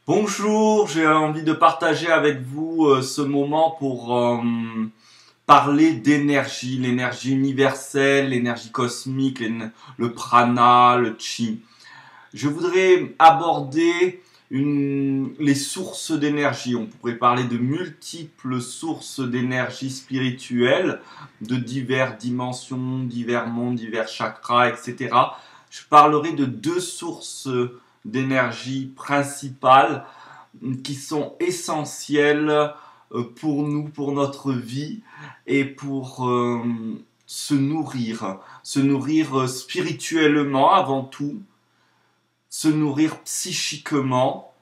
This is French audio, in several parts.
Bonjour, j'ai envie de partager avec vous ce moment pour parler d'énergie, l'énergie universelle, l'énergie cosmique, le prana, le chi. Je voudrais aborder les sources d'énergie. On pourrait parler de multiples sources d'énergie spirituelle, de diverses dimensions, divers mondes, divers chakras, etc. Je parlerai de deux sources d'énergie principales qui sont essentielles pour nous, pour notre vie et pour se nourrir spirituellement avant tout, se nourrir psychiquement,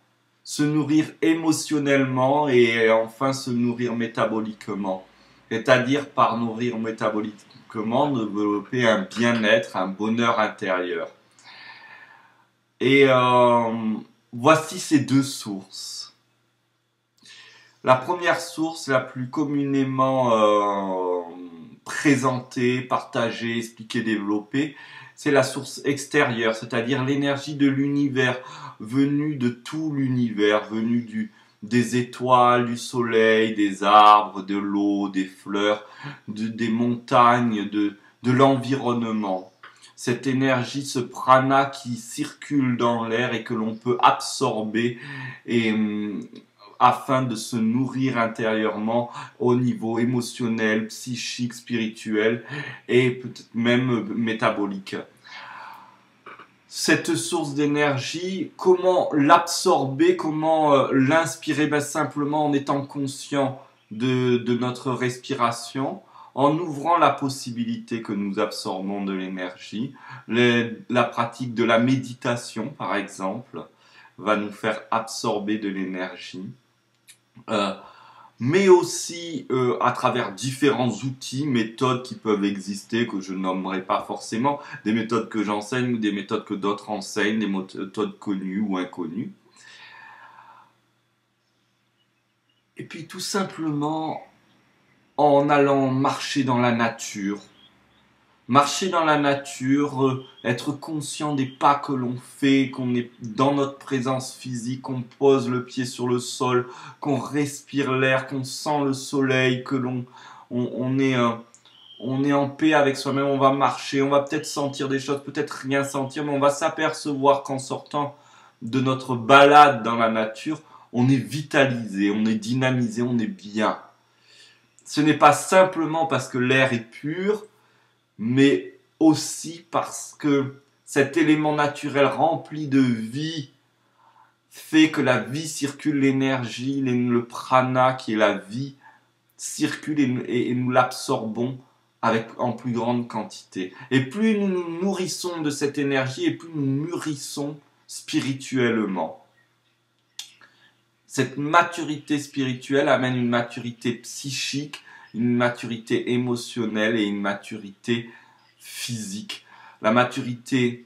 se nourrir émotionnellement et enfin se nourrir métaboliquement. C'est-à-dire par nourrir métaboliquement, développer un bien-être, un bonheur intérieur. Et voici ces deux sources. La première source, la plus communément présentée, partagée, expliquée, développée, c'est la source extérieure, c'est-à-dire l'énergie de l'univers, venue de tout l'univers, venue des étoiles, du soleil, des arbres, de l'eau, des fleurs, des montagnes, de l'environnement. Cette énergie, ce prana qui circule dans l'air et que l'on peut absorber et afin de se nourrir intérieurement au niveau émotionnel, psychique, spirituel et peut-être même métabolique. Cette source d'énergie, comment l'absorber, comment l'inspirer? Simplement en étant conscient de notre respiration, en ouvrant la possibilité que nous absorbons de l'énergie. La pratique de la méditation, par exemple, va nous faire absorber de l'énergie. Mais aussi à travers différents outils, méthodes qui peuvent exister, que je nommerai pas forcément, des méthodes que j'enseigne ou des méthodes que d'autres enseignent, des méthodes connues ou inconnues. Et puis tout simplement en allant marcher dans la nature. Marcher dans la nature, être conscient des pas que l'on fait, qu'on est dans notre présence physique, qu'on pose le pied sur le sol, qu'on respire l'air, qu'on sent le soleil, que on est en paix avec soi-même, on va marcher, on va peut-être sentir des choses, peut-être rien sentir, mais on va s'apercevoir qu'en sortant de notre balade dans la nature, on est vitalisé, on est dynamisé, on est bien. Ce n'est pas simplement parce que l'air est pur, mais aussi parce que cet élément naturel rempli de vie fait que la vie circule, l'énergie, le prana qui est la vie circule et nous l'absorbons en plus grande quantité. Et plus nous nous nourrissons de cette énergie et plus nous mûrissons spirituellement. Cette maturité spirituelle amène une maturité psychique, une maturité émotionnelle et une maturité physique. La maturité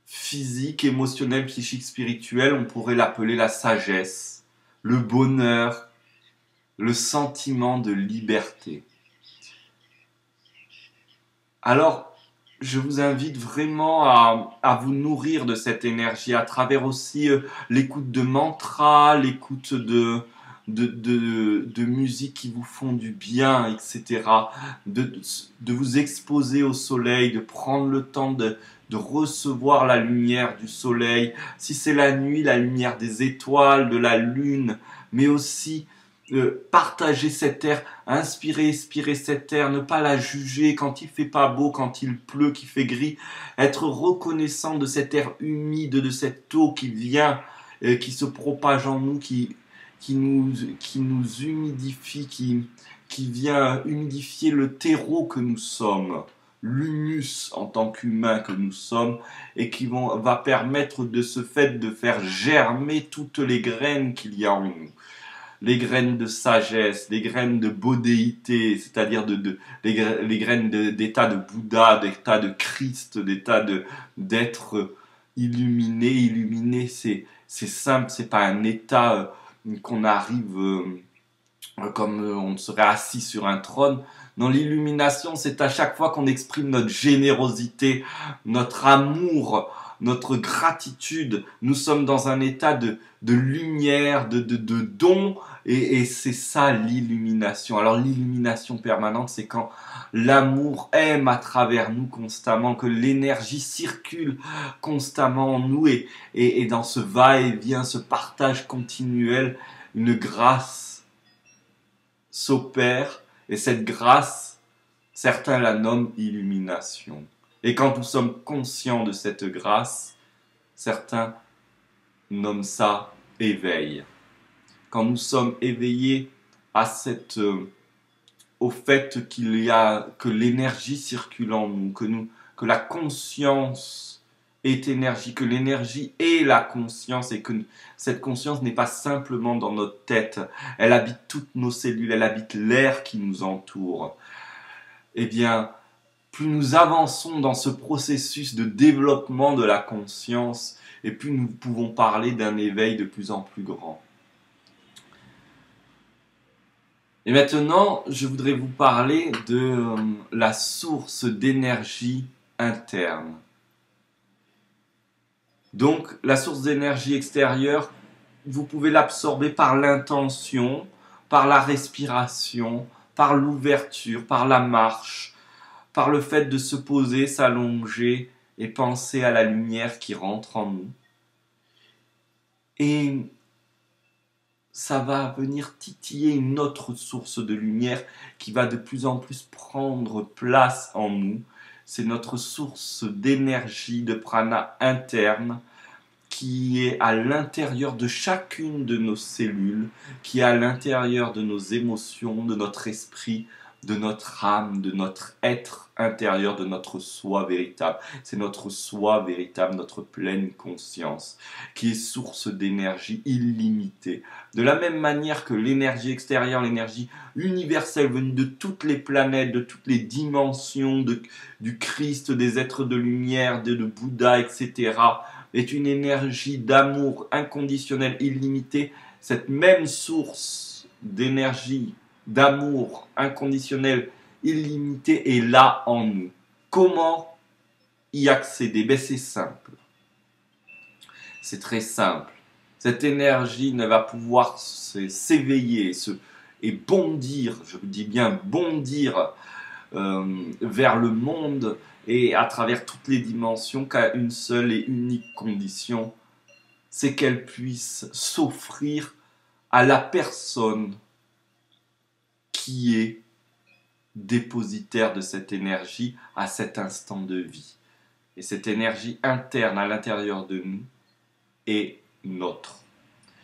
physique, émotionnelle, psychique, spirituelle, on pourrait l'appeler la sagesse, le bonheur, le sentiment de liberté. Alors, je vous invite vraiment à vous nourrir de cette énergie à travers aussi l'écoute de mantras, l'écoute de musique qui vous font du bien, etc. De vous exposer au soleil, de prendre le temps de recevoir la lumière du soleil. Si c'est la nuit, la lumière des étoiles, de la lune, mais aussi partager cet air, inspirer, expirer cet air, ne pas la juger quand il fait pas beau, quand il pleut, qu'il fait gris, être reconnaissant de cet air humide, de cette eau qui vient, qui se propage en nous, qui nous humidifie, qui vient humidifier le terreau que nous sommes, l'humus en tant qu'humain que nous sommes, et qui va permettre de ce fait de faire germer toutes les graines qu'il y a en nous. Les graines de sagesse, les graines de bodhéité, c'est-à-dire les graines d'état de Bouddha, d'état de Christ, d'état d'être illuminé. Illuminé, c'est simple, c'est pas un état qu'on arrive comme on serait assis sur un trône. Non, l'illumination, c'est à chaque fois qu'on exprime notre générosité, notre amour, notre gratitude. Nous sommes dans un état de lumière, de don, et c'est ça l'illumination. Alors l'illumination permanente, c'est quand l'amour aime à travers nous constamment, que l'énergie circule constamment en nous, et dans ce va-et-vient, ce partage continuel, une grâce s'opère, et cette grâce, certains la nomment illumination. Et quand nous sommes conscients de cette grâce, certains nomment ça éveil. Quand nous sommes éveillés à au fait que l'énergie circule en nous, que la conscience est énergie, que l'énergie est la conscience, et que cette conscience n'est pas simplement dans notre tête, elle habite toutes nos cellules, elle habite l'air qui nous entoure. Eh bien, plus nous avançons dans ce processus de développement de la conscience, et plus nous pouvons parler d'un éveil de plus en plus grand. Et maintenant, je voudrais vous parler de la source d'énergie interne. Donc, la source d'énergie extérieure, vous pouvez l'absorber par l'intention, par la respiration, par l'ouverture, par la marche, par le fait de se poser, s'allonger et penser à la lumière qui rentre en nous. Et ça va venir titiller une autre source de lumière qui va de plus en plus prendre place en nous. C'est notre source d'énergie, de prana interne, qui est à l'intérieur de chacune de nos cellules, qui est à l'intérieur de nos émotions, de notre esprit, de notre âme, de notre être intérieur, de notre soi véritable. C'est notre soi véritable, notre pleine conscience, qui est source d'énergie illimitée. De la même manière que l'énergie extérieure, l'énergie universelle venue de toutes les planètes, de toutes les dimensions, du Christ, des êtres de lumière, de Bouddha, etc., est une énergie d'amour inconditionnel, illimité. Cette même source d'énergie, d'amour inconditionnel, illimité est là en nous. Comment y accéder? Ben, c'est simple. C'est très simple. Cette énergie ne va pouvoir s'éveiller et bondir, je vous dis bien bondir, vers le monde et à travers toutes les dimensions qu'à une seule et unique condition, c'est qu'elle puisse s'offrir à la personne qui est dépositaire de cette énergie à cet instant de vie. Et cette énergie interne à l'intérieur de nous est nôtre.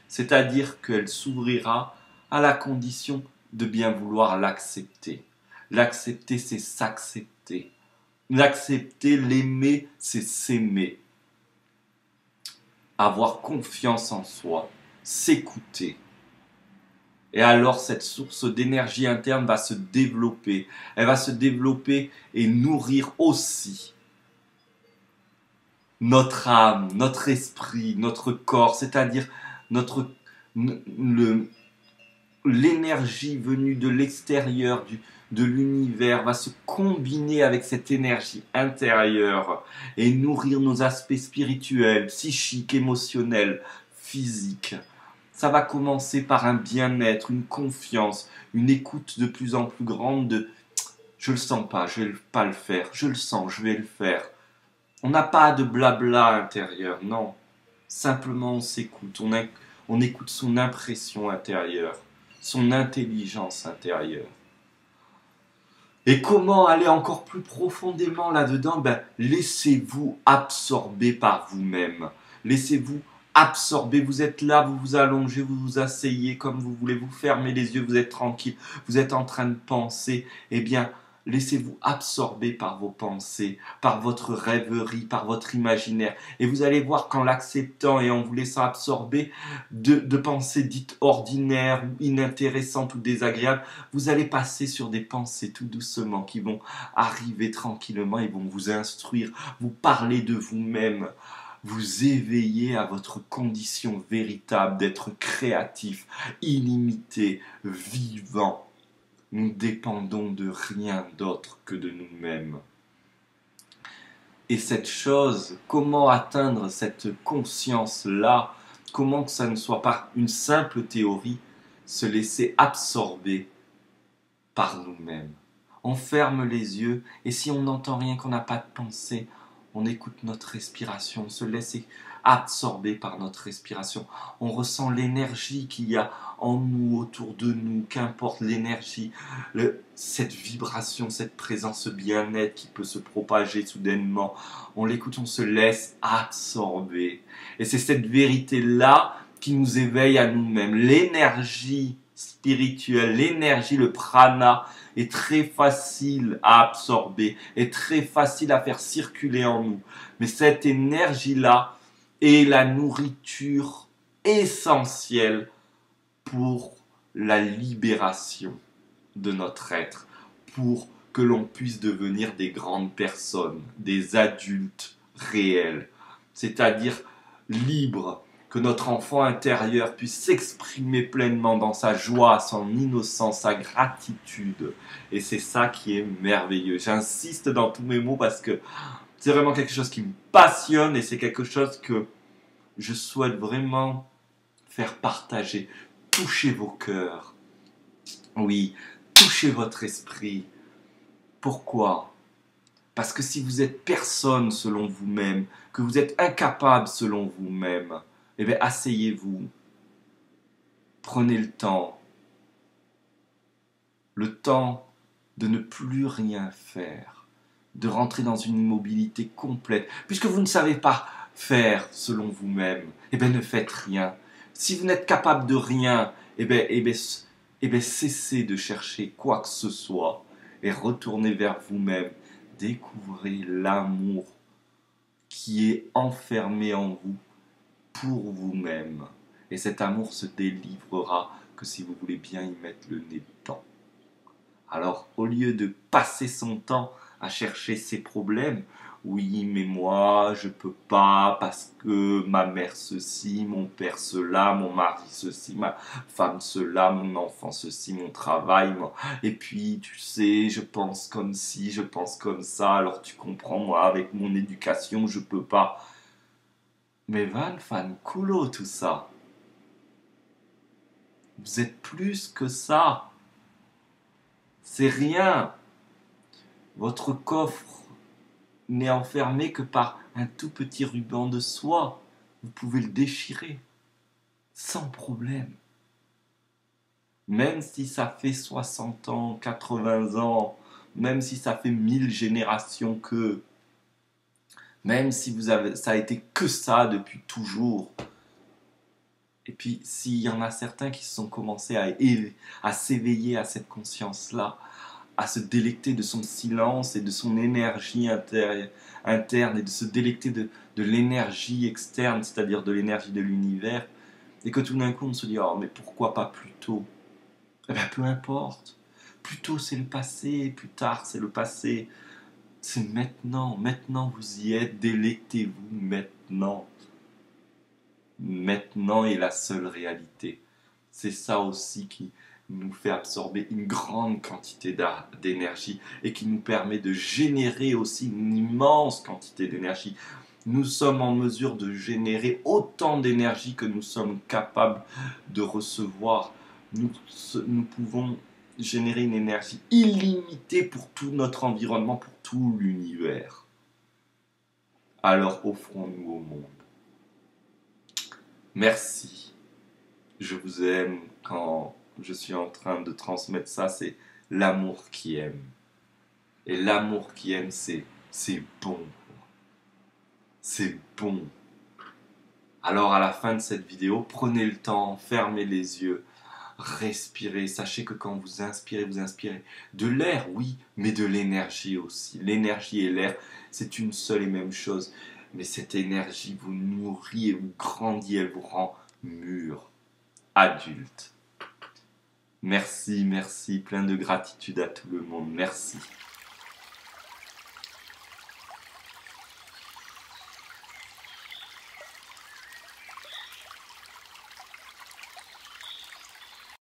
C'est-à-dire qu'elle s'ouvrira à la condition de bien vouloir l'accepter. L'accepter, c'est s'accepter. L'accepter, l'aimer, c'est s'aimer. Avoir confiance en soi, s'écouter. Et alors cette source d'énergie interne va se développer. Elle va se développer et nourrir aussi notre âme, notre esprit, notre corps, c'est-à-dire l'énergie venue de l'extérieur, de l'univers, va se combiner avec cette énergie intérieure et nourrir nos aspects spirituels, psychiques, émotionnels, physiques. Ça va commencer par un bien-être, une confiance, une écoute de plus en plus grande de « je le sens pas, je vais pas le faire, je le sens, je vais le faire ». On n'a pas de blabla intérieur, non. Simplement on s'écoute, on écoute son impression intérieure, son intelligence intérieure. Et comment aller encore plus profondément là-dedans? Ben, laissez-vous absorber par vous-même. Laissez-vous absorber. Vous êtes là, vous vous allongez, vous vous asseyez comme vous voulez, vous fermez les yeux, vous êtes tranquille, vous êtes en train de penser. Eh bien, laissez-vous absorber par vos pensées, par votre rêverie, par votre imaginaire. Et vous allez voir qu'en l'acceptant et en vous laissant absorber de pensées dites ordinaires ou inintéressantes ou désagréables, vous allez passer sur des pensées tout doucement qui vont arriver tranquillement et vont vous instruire, vous parler de vous-même, vous éveiller à votre condition véritable d'être créatif, illimité, vivant. Nous dépendons de rien d'autre que de nous-mêmes. Et cette chose, comment atteindre cette conscience-là, comment que ça ne soit pas une simple théorie, se laisser absorber par nous-mêmes. On ferme les yeux et si on n'entend rien, qu'on n'a pas de pensée, on écoute notre respiration, on se laisse absorber par notre respiration. On ressent l'énergie qu'il y a en nous, autour de nous, qu'importe l'énergie, cette vibration, cette présence, ce bien-être qui peut se propager soudainement. On l'écoute, on se laisse absorber. Et c'est cette vérité-là qui nous éveille à nous-mêmes. L'énergie spirituelle, l'énergie, le prana est très facile à absorber, est très facile à faire circuler en nous. Mais cette énergie-là est la nourriture essentielle pour la libération de notre être, pour que l'on puisse devenir des grandes personnes, des adultes réels, c'est-à-dire libres, que notre enfant intérieur puisse s'exprimer pleinement dans sa joie, son innocence, sa gratitude. Et c'est ça qui est merveilleux. J'insiste dans tous mes mots parce que c'est vraiment quelque chose qui me passionne et c'est quelque chose que je souhaite vraiment faire partager. Touchez vos cœurs. Oui, touchez votre esprit. Pourquoi ? Parce que si vous êtes personne selon vous-même, que vous êtes incapable selon vous-même, eh bien, asseyez-vous, prenez le temps de ne plus rien faire, de rentrer dans une immobilité complète. Puisque vous ne savez pas faire selon vous-même, eh bien, ne faites rien. Si vous n'êtes capable de rien, cessez de chercher quoi que ce soit et retournez vers vous-même. Découvrez l'amour qui est enfermé en vous pour vous-même. Et cet amour se délivrera que si vous voulez bien y mettre le nez dedans. Alors, au lieu de passer son temps à chercher ses problèmes, oui, mais moi, je peux pas parce que ma mère ceci, mon père cela, mon mari ceci, ma femme cela, mon enfant ceci, mon travail. Et puis, tu sais, je pense comme ci, je pense comme ça. Alors, tu comprends, moi, avec mon éducation, je peux pas. Mais Van Fan Culo, tout ça. Vous êtes plus que ça. C'est rien. Votre coffre n'est enfermé que par un tout petit ruban de soie. Vous pouvez le déchirer sans problème. Même si ça fait 60 ans, 80 ans, même si ça fait 1000 générations que, même si ça a été que ça depuis toujours. Et puis, s'il y en a certains qui se sont commencés à s'éveiller à cette conscience-là, à se délecter de son silence et de son énergie interne et de se délecter de l'énergie externe, c'est-à-dire de l'énergie de l'univers, et que tout d'un coup on se dit « Oh, mais pourquoi pas plus tôt ?» Eh bien, peu importe. Plus tôt c'est le passé, plus tard c'est le passé. C'est maintenant. Maintenant vous y êtes, délectez-vous maintenant. Maintenant est la seule réalité. C'est ça aussi qui nous fait absorber une grande quantité d'énergie et qui nous permet de générer aussi une immense quantité d'énergie. Nous sommes en mesure de générer autant d'énergie que nous sommes capables de recevoir. Nous pouvons générer une énergie illimitée pour tout notre environnement, pour tout l'univers. Alors offrons-nous au monde. Merci. Je vous aime quand je suis en train de transmettre ça, c'est l'amour qui aime. Et l'amour qui aime, c'est bon. C'est bon. Alors à la fin de cette vidéo, prenez le temps, fermez les yeux, respirez. Sachez que quand vous inspirez de l'air, oui, mais de l'énergie aussi. L'énergie et l'air, c'est une seule et même chose. Mais cette énergie vous nourrit et vous grandit, elle vous rend mûr, adulte. Merci, merci, plein de gratitude à tout le monde. Merci.